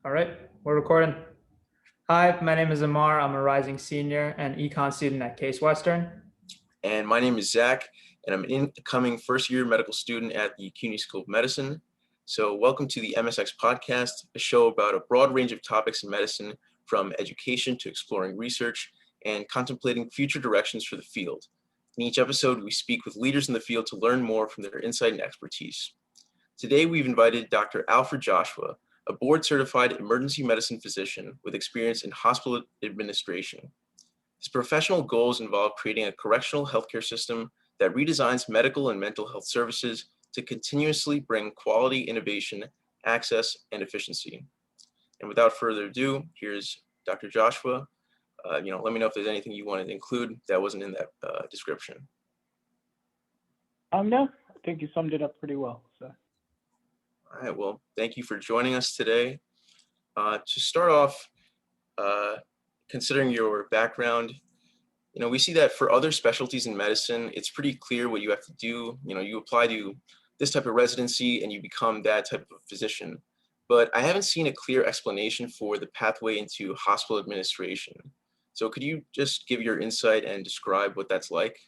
All right, we're recording. Hi, my name is Amar. I'm a rising senior and econ student at Case Western. And my name is Zach, and I'm an incoming first-year medical student at the CUNY School of Medicine. So welcome to the MSX podcast, a show about a broad range of topics in medicine, from education to exploring research and contemplating future directions for the field. In each episode, we speak with leaders in the field to learn more from their insight and expertise. Today, we've invited Dr. Alfred Joshua, a board-certified emergency medicine physician with experience in hospital administration. His professional goals involve creating a correctional healthcare system that redesigns medical and mental health services to continuously bring quality, innovation, access, and efficiency. And without further ado, here's Dr. Joshua. Let me know if there's anything you wanted to include that wasn't in that description. No, I think you summed it up pretty well. So. All right, well, thank you for joining us today. To start off, considering your background, we see that for other specialties in medicine, it's pretty clear what you have to do. You apply to this type of residency and you become that type of physician. But I haven't seen a clear explanation for the pathway into hospital administration. So could you just give your insight and describe what that's like?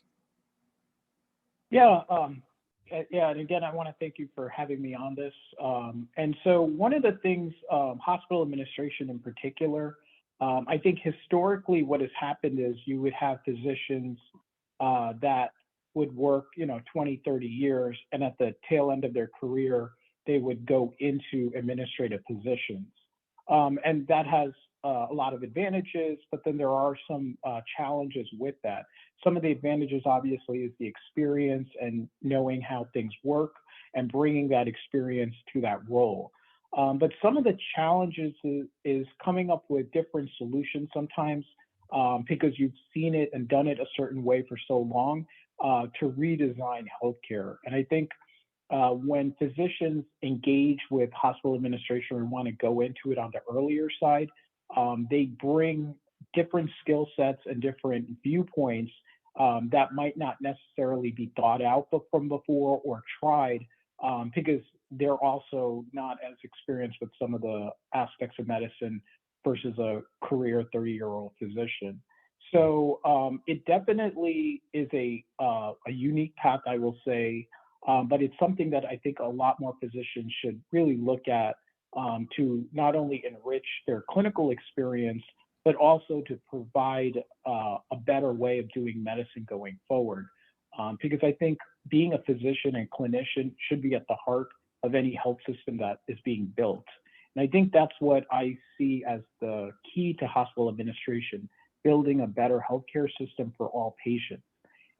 Yeah, and again, I want to thank you for having me on this. And so one of the things, hospital administration in particular, I think historically what has happened is you would have physicians that would work, 20, 30 years, and at the tail end of their career, they would go into administrative positions. And that has a lot of advantages, but then there are some challenges with that. Some of the advantages, obviously, is the experience and knowing how things work and bringing that experience to that role. But some of the challenges is coming up with different solutions sometimes because you've seen it and done it a certain way for so long to redesign healthcare. And I think when physicians engage with hospital administration and want to go into it on the earlier side, they bring different skill sets and different viewpoints that might not necessarily be thought out from before or tried because they're also not as experienced with some of the aspects of medicine versus a career 30-year-old physician. So it definitely is a unique path, I will say, but it's something that I think a lot more physicians should really look at to not only enrich their clinical experience, but also to provide a better way of doing medicine going forward. Because I think being a physician and clinician should be at the heart of any health system that is being built. And I think that's what I see as the key to hospital administration, building a better healthcare system for all patients.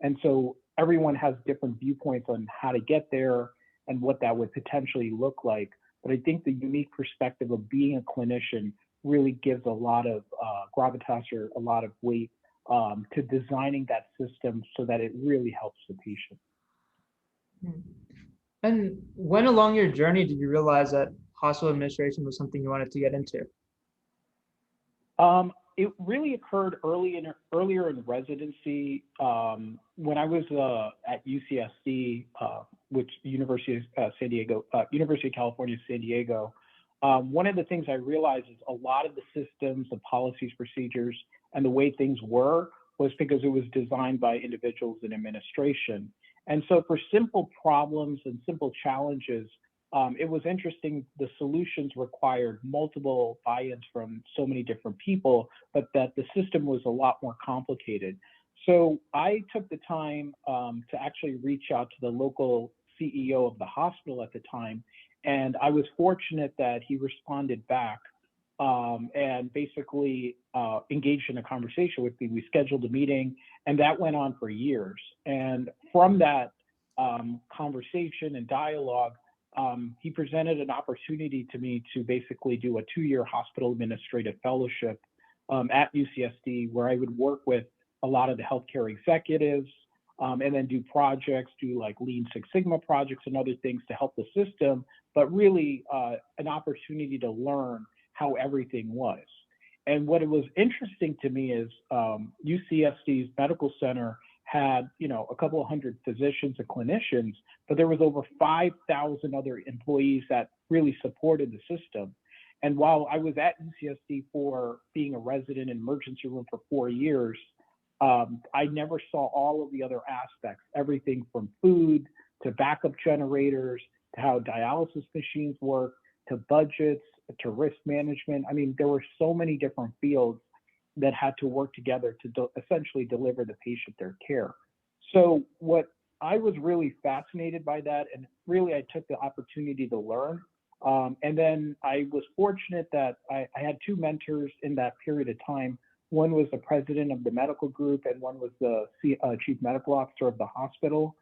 And so everyone has different viewpoints on how to get there and what that would potentially look like. But I think the unique perspective of being a clinician really gives a lot of gravitas or a lot of weight to designing that system so that it really helps the patient. And when along your journey did you realize that hospital administration was something you wanted to get into? It really occurred earlier in residency when I was at UCSD, which University of California, San Diego. One of the things I realized is a lot of the systems, the policies, procedures, and the way things were was because it was designed by individuals in administration. And so for simple problems and simple challenges, it was interesting. The solutions required multiple buy-ins from so many different people, but that the system was a lot more complicated. So I took the time to actually reach out to the local CEO of the hospital at the time. And I was fortunate that he responded back and basically engaged in a conversation with me. We scheduled a meeting, and that went on for years. And from that conversation and dialogue, he presented an opportunity to me to basically do a 2-year hospital administrative fellowship at UCSD, where I would work with a lot of the healthcare executives and then do projects, do like Lean Six Sigma projects and other things to help the system, but really an opportunity to learn how everything was. And what it was interesting to me is UCSD's medical center had, a couple of hundred physicians and clinicians, but there was over 5,000 other employees that really supported the system. And while I was at UCSD for being a resident in emergency room for 4 years, I never saw all of the other aspects, everything from food to backup generators, to how dialysis machines work, to budgets, to risk management. I mean, there were so many different fields that had to work together to essentially deliver the patient their care. So what I was really fascinated by that, and really I took the opportunity to learn. And then I was fortunate that I had two mentors in that period of time. One was the president of the medical group, and one was the chief medical officer of the hospital.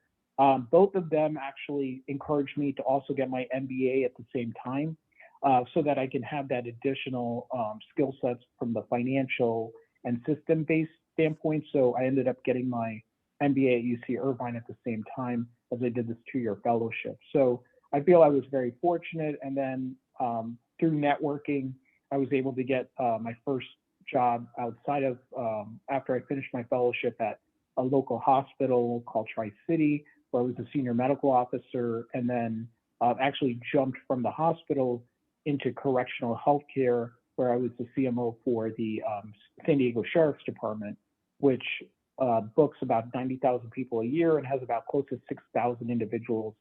Both of them actually encouraged me to also get my MBA at the same time, so that I can have that additional skill sets from the financial and system-based standpoint. So I ended up getting my MBA at UC Irvine at the same time as I did this 2-year fellowship. So I feel I was very fortunate. And then through networking, I was able to get my first job outside of, after I finished my fellowship, at a local hospital called Tri-City, where I was a senior medical officer, and then actually jumped from the hospital into correctional healthcare, where I was the CMO for the San Diego Sheriff's Department, which books about 90,000 people a year and has about close to 6,000 individuals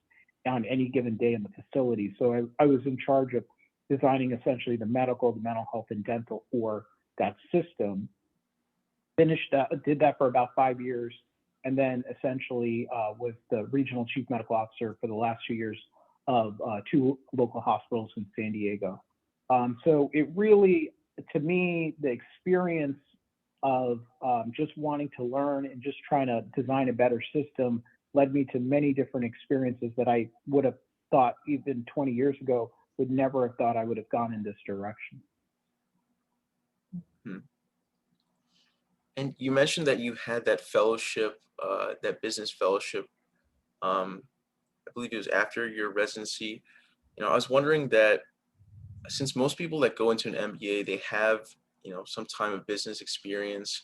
on any given day in the facility. So I was in charge of designing essentially the medical, the mental health, and dental for that system. Finished that, did that for about 5 years, and then essentially was the regional chief medical officer for the last 2 years of 2 local hospitals in San Diego. So it really, to me, the experience of just wanting to learn and just trying to design a better system led me to many different experiences that I would have thought even 20 years ago would never have thought I would have gone in this direction. Hmm. And you mentioned that you had that fellowship, that business fellowship. I believe it was after your residency. I was wondering that since most people that go into an MBA, they have, some time of business experience.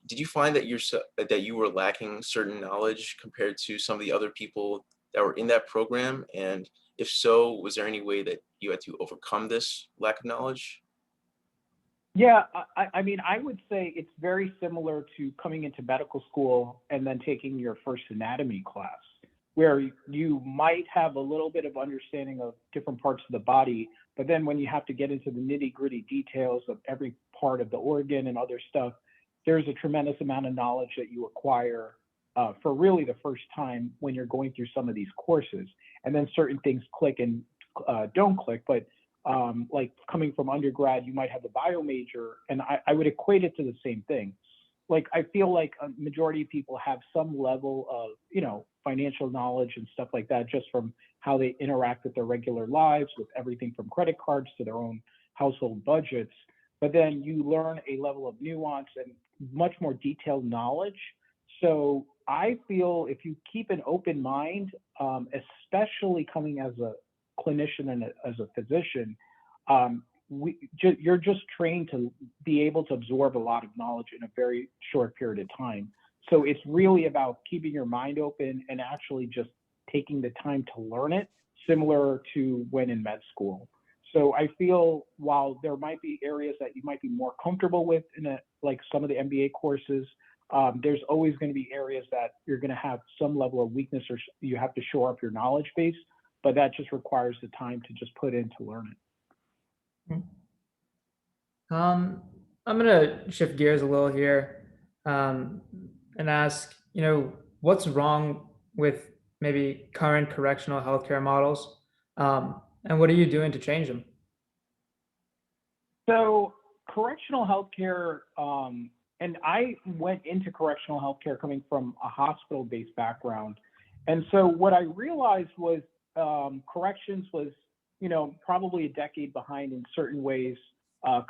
Did you find that you were lacking certain knowledge compared to some of the other people that were in that program? And if so, was there any way that you had to overcome this lack of knowledge? Yeah, I mean, I would say it's very similar to coming into medical school and then taking your first anatomy class, where you might have a little bit of understanding of different parts of the body, but then when you have to get into the nitty-gritty details of every part of the organ and other stuff, there's a tremendous amount of knowledge that you acquire for really the first time when you're going through some of these courses. And then certain things click and don't click, but like coming from undergrad, you might have a bio major, and I would equate it to the same thing. Like, I feel like a majority of people have some level of, financial knowledge and stuff like that, just from how they interact with their regular lives, with everything from credit cards to their own household budgets. But then you learn a level of nuance and much more detailed knowledge. So I feel if you keep an open mind, especially coming as a clinician and as a physician, you're just trained to be able to absorb a lot of knowledge in a very short period of time. So it's really about keeping your mind open and actually just taking the time to learn it, similar to when in med school. So I feel while there might be areas that you might be more comfortable with like some of the MBA courses, there's always going to be areas that you're going to have some level of weakness, or you have to shore up your knowledge base, but that just requires the time to just put in to learn it. I'm going to shift gears a little here and ask, what's wrong with maybe current correctional healthcare models, and what are you doing to change them? So correctional healthcare, and I went into correctional healthcare coming from a hospital-based background. And so what I realized was corrections was, probably a decade behind in certain ways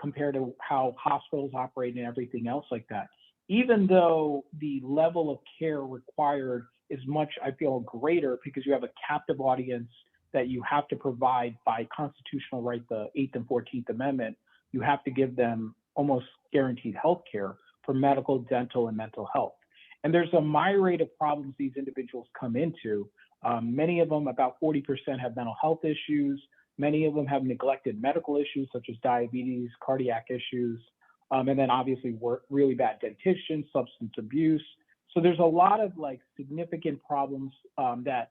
compared to how hospitals operate and everything else like that. Even though the level of care required is much, I feel, greater, because you have a captive audience that you have to provide by constitutional right, the 8th and 14th Amendment. You have to give them almost guaranteed health care for medical, dental, and mental health. And there's a myriad of problems these individuals come into. Many of them, about 40%, have mental health issues. Many of them have neglected medical issues such as diabetes, cardiac issues, and then obviously really bad dentition, substance abuse. So there's a lot of like significant problems that,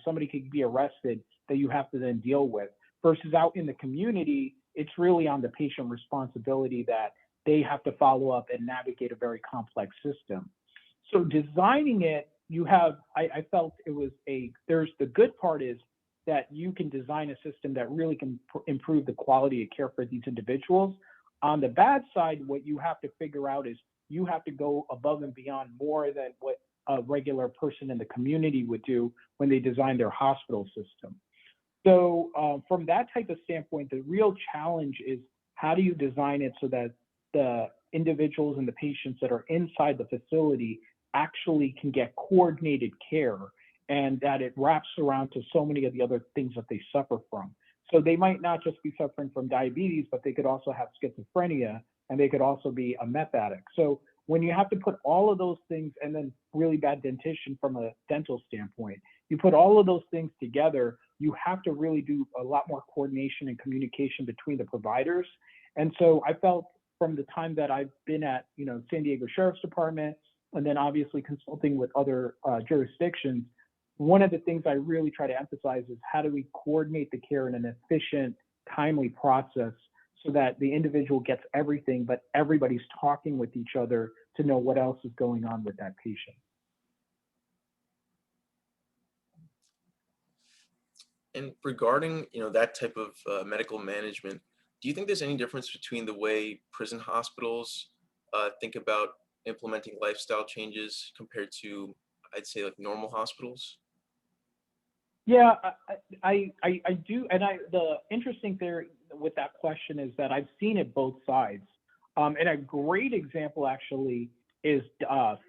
somebody could be arrested that you have to then deal with. Versus out in the community, it's really on the patient responsibility that they have to follow up and navigate a very complex system. So designing it, I felt it was there's the good part is that you can design a system that really can improve the quality of care for these individuals. On the bad side, what you have to figure out is you have to go above and beyond more than what a regular person in the community would do when they design their hospital system. So from that type of standpoint, the real challenge is how do you design it so that the individuals and the patients that are inside the facility actually can get coordinated care, and that it wraps around to so many of the other things that they suffer from. So they might not just be suffering from diabetes, but they could also have schizophrenia, and they could also be a meth addict. So when you have to put all of those things, and then really bad dentition from a dental standpoint, you put all of those things together, you have to really do a lot more coordination and communication between the providers. And so I felt from the time that I've been at, San Diego Sheriff's Department, and then obviously consulting with other jurisdictions, one of the things I really try to emphasize is how do we coordinate the care in an efficient, timely process so that the individual gets everything, but everybody's talking with each other to know what else is going on with that patient. And regarding, that type of medical management, do you think there's any difference between the way prison hospitals think about implementing lifestyle changes compared to, I'd say, like normal hospitals? Yeah, I do, and the interesting thing with that question is that I've seen it both sides, and a great example actually is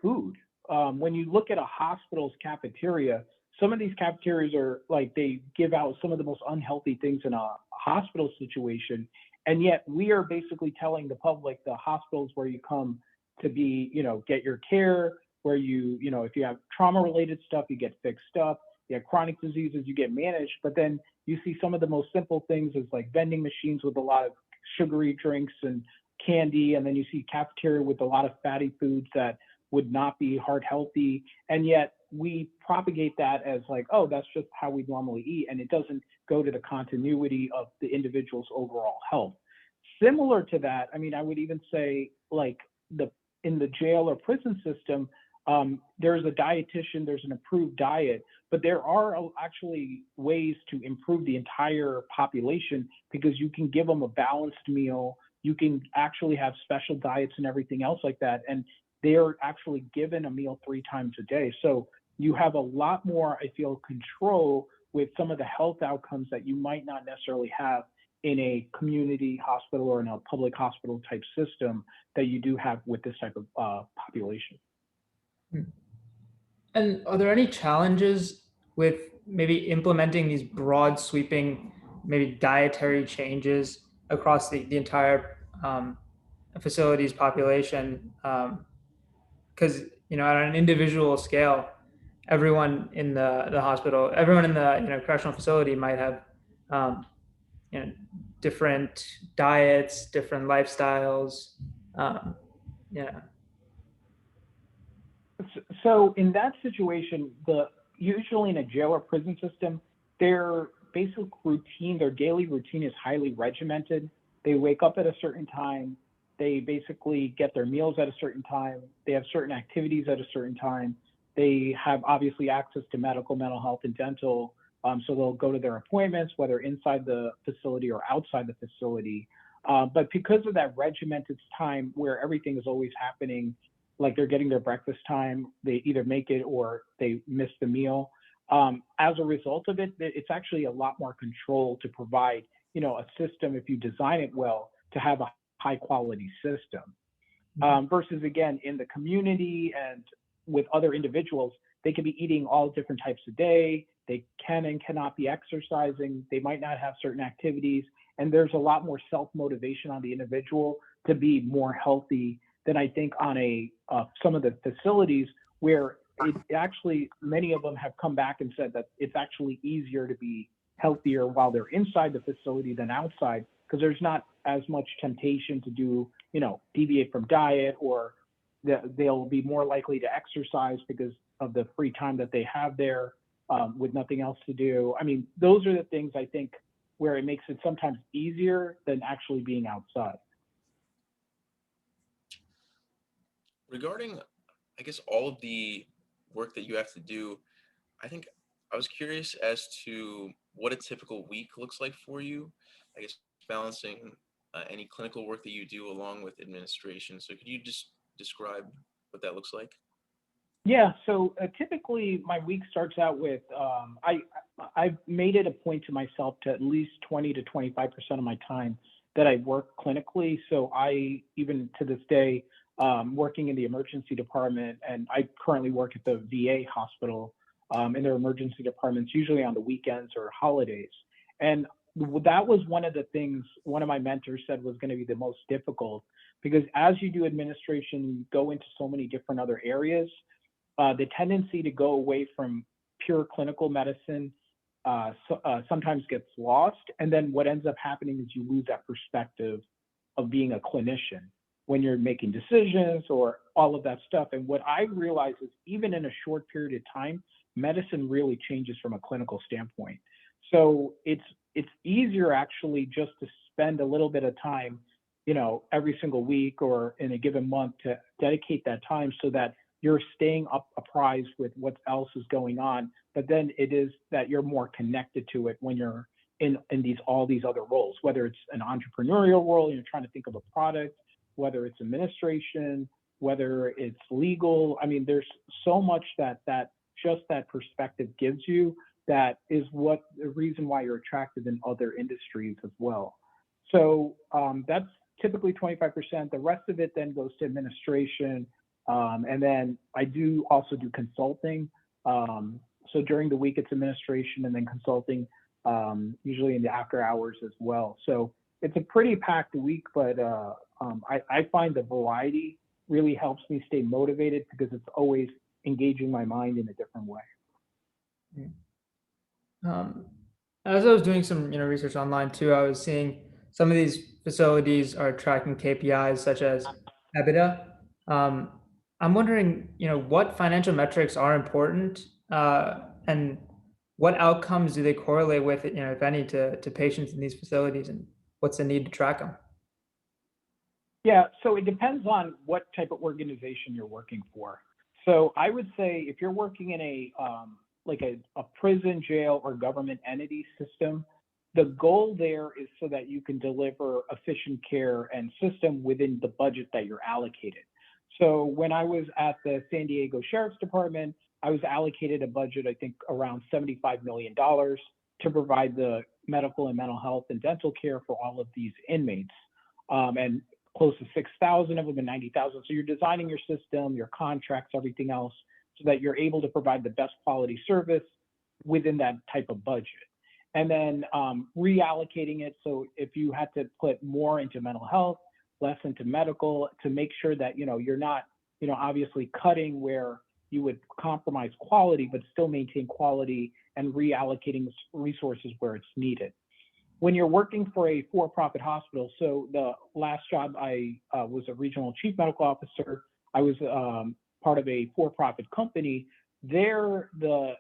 food. When you look at a hospital's cafeteria, some of these cafeterias are like they give out some of the most unhealthy things in a hospital situation, and yet we are basically telling the public the hospitals where you come to be, get your care, where if you have trauma-related stuff, you get fixed up. You have chronic diseases, you get managed, but then you see some of the most simple things as like vending machines with a lot of sugary drinks and candy, and then you see cafeteria with a lot of fatty foods that would not be heart healthy, and yet we propagate that as like, oh, that's just how we normally eat, and it doesn't go to the continuity of the individual's overall health. Similar to that, I would even say like in the jail or prison system, there's a dietitian, there's an approved diet, but there are actually ways to improve the entire population because you can give them a balanced meal. You can actually have special diets and everything else like that. And they're actually given a meal 3 times a day. So you have a lot more, I feel, control with some of the health outcomes that you might not necessarily have in a community hospital or in a public hospital type system that you do have with this type of population. And are there any challenges with maybe implementing these broad sweeping, maybe dietary changes across the entire facility's population? Because, at an individual scale, everyone in the hospital, everyone in the correctional facility might have you know, different diets, different lifestyles. Um, yeah. So in that situation, usually in a jail or prison system, their basic routine, their daily routine is highly regimented. They wake up at a certain time. They basically get their meals at a certain time. They have certain activities at a certain time. They have obviously access to medical, mental health, and dental. So they'll go to their appointments, whether inside the facility or outside the facility. But because of that regimented time where everything is always happening, like they're getting their breakfast time, they either make it or they miss the meal. As a result of it, it's actually a lot more control to provide, a system, if you design it well, to have a high quality system. Versus again, in the community and with other individuals, they could be eating all different types a day. They can and cannot be exercising. They might not have certain activities. And there's a lot more self-motivation on the individual to be more healthy than I think on some of the facilities where it actually, many of them have come back and said that it's actually easier to be healthier while they're inside the facility than outside, because there's not as much temptation to do, deviate from diet, or they'll be more likely to exercise because of the free time that they have there, with nothing else to do. I mean, those are the things I think where it makes it sometimes easier than actually being outside. Regarding, I guess, all of the work that you have to do, I think I was curious as to what a typical week looks like for you. I guess balancing any clinical work that you do along with administration. So could you just describe what that looks like? Yeah, so typically my week starts out with I've made it a point to myself to at least 20 to 25% of my time that I work clinically. So I, even to this day, working in the emergency department, and I currently work at the VA hospital in their emergency departments, usually on the weekends or holidays. And that was one of the things one of my mentors said was going to be the most difficult, because as you do administration, you go into so many different other areas. The tendency to go away from pure clinical medicine sometimes gets lost. And then what ends up happening is you lose that perspective of being a clinician when you're making decisions or all of that stuff. And what I realize is even in a short period of time, medicine really changes from a clinical standpoint. So it's easier actually just to spend a little bit of time, every single week or in a given month, to dedicate that time so that you're staying apprised with what else is going on. But then it is that you're more connected to it when you're in all these other roles, whether it's an entrepreneurial role, you're trying to think of a product, whether it's administration, whether it's legal. I mean, there's so much that just that perspective gives you, that is what the reason why you're attracted in other industries as well. So that's typically 25%. The rest of it then goes to administration. And then I do also do consulting. So during the week it's administration and then consulting, usually in the after hours as well. So it's a pretty packed week, but I find the variety really helps me stay motivated, because it's always engaging my mind in a different way. Mm. Um, as I was doing some, research online too, I was seeing some of these facilities are tracking KPIs such as EBITDA. Um, I'm wondering, what financial metrics are important, and what outcomes do they correlate with, if any, to patients in these facilities, and what's the need to track them? Yeah, so it depends on what type of organization you're working for. So I would say if you're working in a like a prison, jail, or government entity system, the goal there is so that you can deliver efficient care and system within the budget that you're allocated. So when I was at the San Diego Sheriff's Department, I was allocated a budget, I think around $75 million to provide the medical and mental health and dental care for all of these inmates. And close to 6,000 of them and 90,000. So you're designing your system, your contracts, everything else, so that you're able to provide the best quality service within that type of budget. And then reallocating it. So if you had to put more into mental health, less into medical, to make sure that, you're not, obviously cutting where you would compromise quality, but still maintain quality, and reallocating resources where it's needed. When you're working for a for-profit hospital, so the last job I was a regional chief medical officer. I was part of a for-profit company. There, the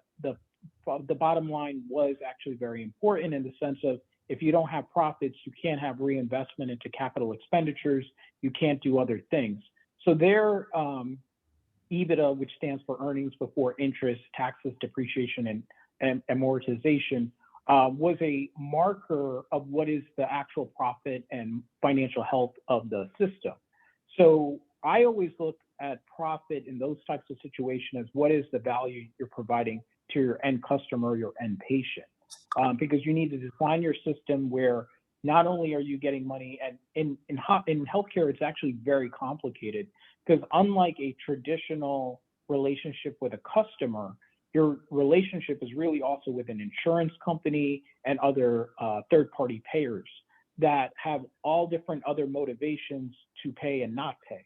bottom line was actually very important, in the sense of, if you don't have profits, you can't have reinvestment into capital expenditures. You can't do other things. So their EBITDA, which stands for earnings before interest, taxes, depreciation, and amortization, was a marker of what is the actual profit and financial health of the system. So I always look at profit in those types of situations as what is the value you're providing to your end customer, your end patient, because you need to design your system where not only are you getting money, and in healthcare, it's actually very complicated, because unlike a traditional relationship with a customer, your relationship is really also with an insurance company and other third-party payers that have all different other motivations to pay and not pay.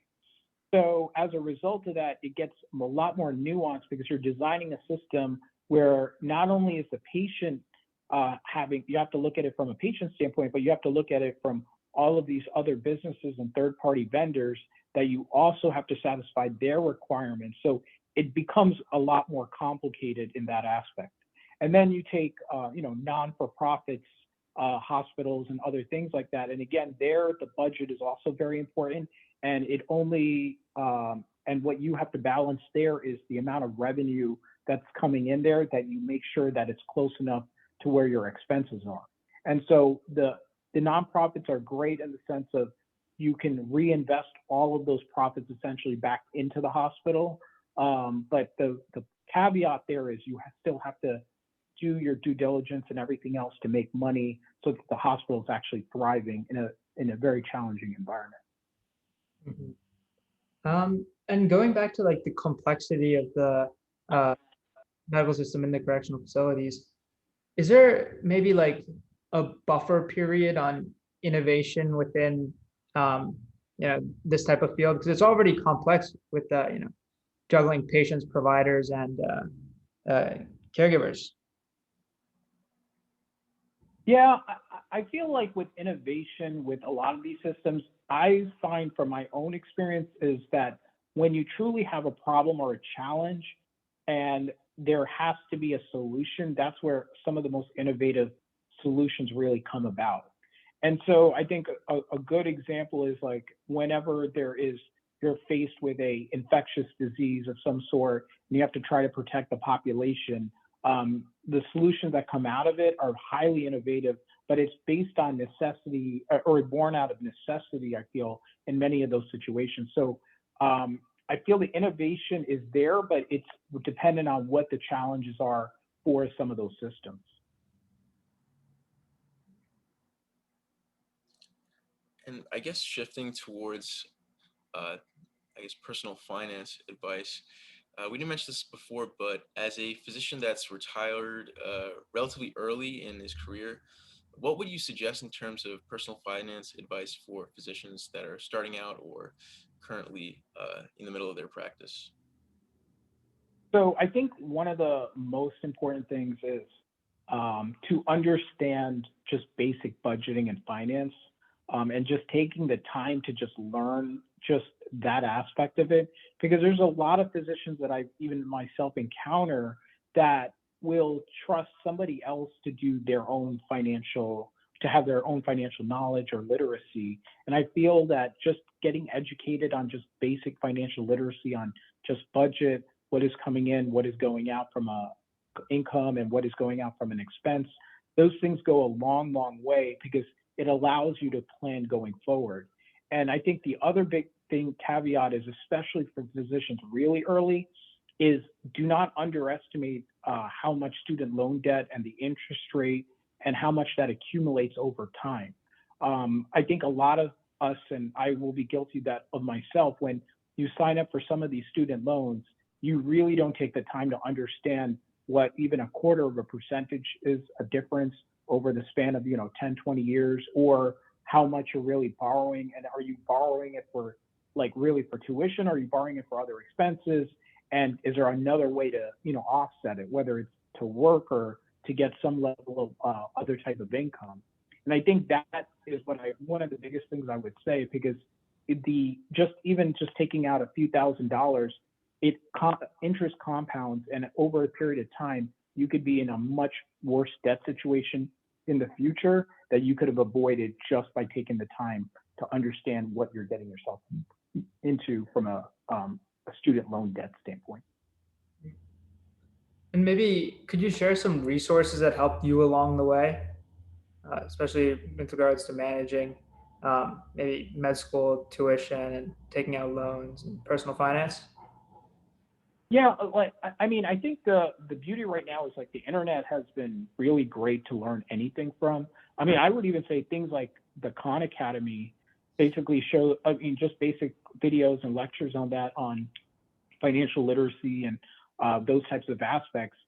So as a result of that, it gets a lot more nuanced, because you're designing a system where not only is the patient you have to look at it from a patient standpoint, but you have to look at it from all of these other businesses and third-party vendors that you also have to satisfy their requirements. So it becomes a lot more complicated in that aspect. And then you take, non-for-profits, hospitals and other things like that. And again, there, the budget is also very important. And and what you have to balance there is the amount of revenue that's coming in there, that you make sure that it's close enough to where your expenses are. And so the nonprofits are great in the sense of you can reinvest all of those profits essentially back into the hospital. But the caveat there is you still have to do your due diligence and everything else to make money so that the hospital is actually thriving in a very challenging environment. Mhm. And going back to like the complexity of the uh, medical system in the correctional facilities, is there maybe like a buffer period on innovation within this type of field? Because it's already complex with juggling patients, providers, and uh, caregivers. Yeah, I feel like with innovation with a lot of these systems, I find from my own experience is that when you truly have a problem or a challenge and there has to be a solution, that's where some of the most innovative solutions really come about. And so I think a good example is like whenever you're faced with a infectious disease of some sort and you have to try to protect the population, the solutions that come out of it are highly innovative, but it's based on necessity or born out of necessity, I feel, in many of those situations. So I feel the innovation is there, but it's dependent on what the challenges are for some of those systems. And I guess shifting towards, personal finance advice. We didn't mention this before, but as a physician that's retired relatively early in his career, what would you suggest in terms of personal finance advice for physicians that are starting out or currently in the middle of their practice? So I think one of the most important things is to understand just basic budgeting and finance, and just taking the time to just learn just that aspect of it. Because there's a lot of physicians that I even myself encounter that will trust somebody else to do their own to have their own financial knowledge or literacy. And I feel that just getting educated on just basic financial literacy on just budget, what is coming in, what is going out from a income, and what is going out from an expense. Those things go a long, long way because it allows you to plan going forward. And I think the other big thing caveat is, especially for physicians really early, is do not underestimate how much student loan debt and the interest rate and how much that accumulates over time. I think a lot of us, and I will be guilty of myself, when you sign up for some of these student loans, you really don't take the time to understand what even a quarter of a percentage is a difference over the span of 10, 20 years, or how much you're really borrowing. And are you borrowing it for like really for tuition? Or are you borrowing it for other expenses? And is there another way to offset it, whether it's to work or to get some level of other type of income? And I think that is one of the biggest things I would say, because even just taking out a few $1,000s, interest compounds, and over a period of time, you could be in a much worse debt situation in the future that you could have avoided just by taking the time to understand what you're getting yourself into from a student loan debt standpoint. And maybe could you share some resources that helped you along the way, especially with regards to managing maybe med school tuition and taking out loans and personal finance? Yeah, I think the beauty right now is like the internet has been really great to learn anything from. I mean, I would even say things like the Khan Academy basically show, just basic videos and lectures on financial literacy and those types of aspects.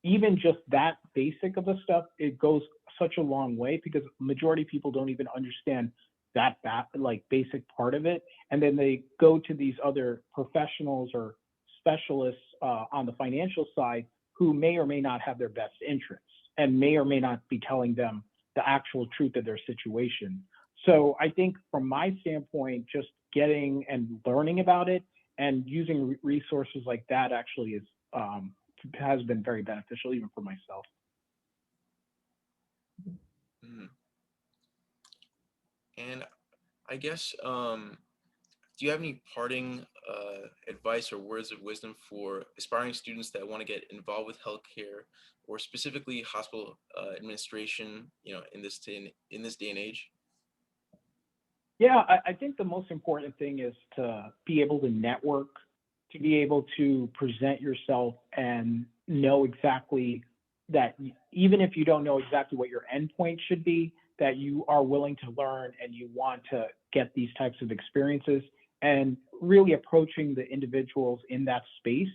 Even just that basic of the stuff, it goes such a long way, because majority of people don't even understand that like basic part of it, and then they go to these other professionals or specialists on the financial side who may or may not have their best interests. and may or may not be telling them the actual truth of their situation. So I think from my standpoint, just getting and learning about it and using resources like that actually has been very beneficial even for myself. Mhm. And I guess, do you have any parting advice or words of wisdom for aspiring students that want to get involved with healthcare, or specifically hospital administration, in in this day and age? Yeah, I think the most important thing is to be able to network, to be able to present yourself and know exactly that even if you don't know exactly what your endpoint should be, that you are willing to learn and you want to get these types of experiences and really approaching the individuals in that space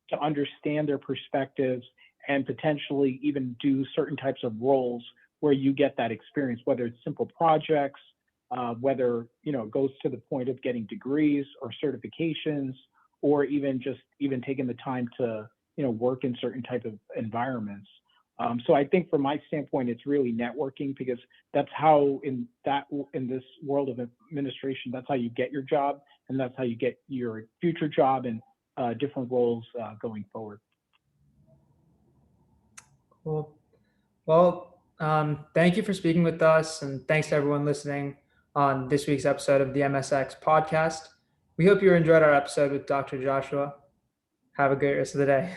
to understand their perspectives and potentially even do certain types of roles where you get that experience, whether it's simple projects, whether it goes to the point of getting degrees or certifications, or even just even taking the time to work in certain type of environments. So I think from my standpoint, it's really networking, because that's how in this world of administration, that's how you get your job, and that's how you get your future job and different roles going forward. Cool. Well, thank you for speaking with us, and thanks to everyone listening on this week's episode of the MSX podcast. We hope you enjoyed our episode with Dr. Joshua. Have a great rest of the day.